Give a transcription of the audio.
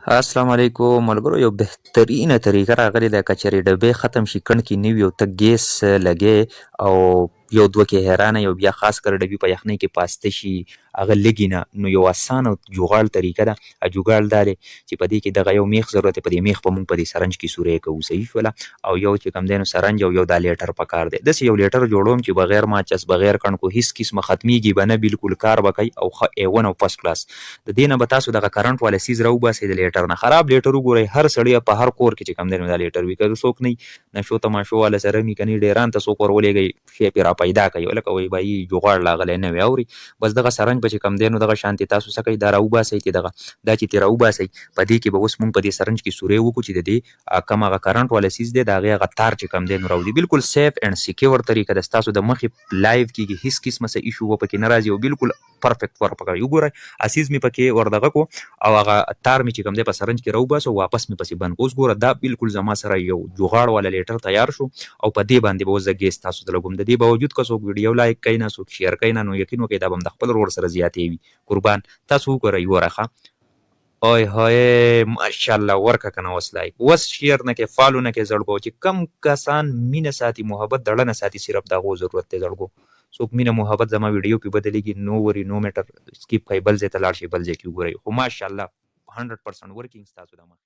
السلام علیکم ملګرو، یو بهترینه طریقه راغلې ده که چېرې ډبې ختم شي، کڼ کې نه وي او ته ګیس لګې او یو دوه کې حیرانه یو، بیا خاص کر ډبې په یخنۍ کې پاسته شي هغه لږي نه، نو یو اسانه جوغاړ طریقه ده. جوغاړ دا دی چې په دې کې دغه یو میخ ضرورت دی، په دې میخ به موږ په دې سرنج کې سوری کوو، صحیح شوله. او یو چې کوم دی نو سرنج او یو دا لیټر پکار دی. داسې یو لیټر جوړوم چې بغیر ماچس بغیر کڼکو هېڅ قسمه ختمیږي به نه، بالکل کار به کوي او ښه A1 او فسټ کلاس. د دې نه به تاسو دغه کرنټ والا سیز راوباسئ د لیټر نه. خراب لیټر وګورئ، هر سړی په هر کور کې چې کوم دی نو دا لیټر وي، که څوک نه نشو تماشو والا سره مي کني ډیران ته څوک ورولېږئ شی پې را پیدا کوي لکه وایي بایي جوغاړ لاغلی نه وي اوري. بس دغه سرنج به چې کوم دی نو دغه شانتې تاسو څه کوئ دا راوباسئ چې دغه دا چې ترې راوباسئ په دې کې به اوس موږ په دې سرنج کې سوری وکړو چې د دې کوم هغه کرنټ والا سیز دی د هغې هغه تار چې کوم دی نو راوځي. بالکل سیف اینډ سیکیور طریقه ده، ستاسو د مخې لایو کېږي، هېڅ قسمه څه ایشو به پکې نه راځي او بالکل پرفیکټ ورک پکړئ. وګورئ اسیز مې پکې وردغه کو او هغه تار مې چې کوم دی په سرنج کې راوباسو واپس مې پسې بند کو. اوس ګوره دا بالکل زما سره یو جوغاړ والا لیټر تیار شو او په دې باندې به اوس زه ګیس تاسو ته لګوم. د دې باوجود که څوک ویډیو لایک کوي نه، څوک شیر کوي نه، نو یقین وکړئ دا به د خپل ورور سره زیاتې وي. قربان تاسو وګورئ ګوره ښه اوی هوی ماشاءالله ورکه کنه اوس لایک اوس شیر نه کې فالو نه کې زړګو چې کم کسان مینه ساتي محبت دړه نه ساتي، صرف دغو ضرورت دی زړګو. څوک مینه محبت زما ویډیو پې بدلېږي نو وری نو میټر، سکیپ کوئ بل ځای ته لاړ شئ بل ځای کې وګورئ. خو ماشاءالله 100% ورکینګ ستاسو د مخې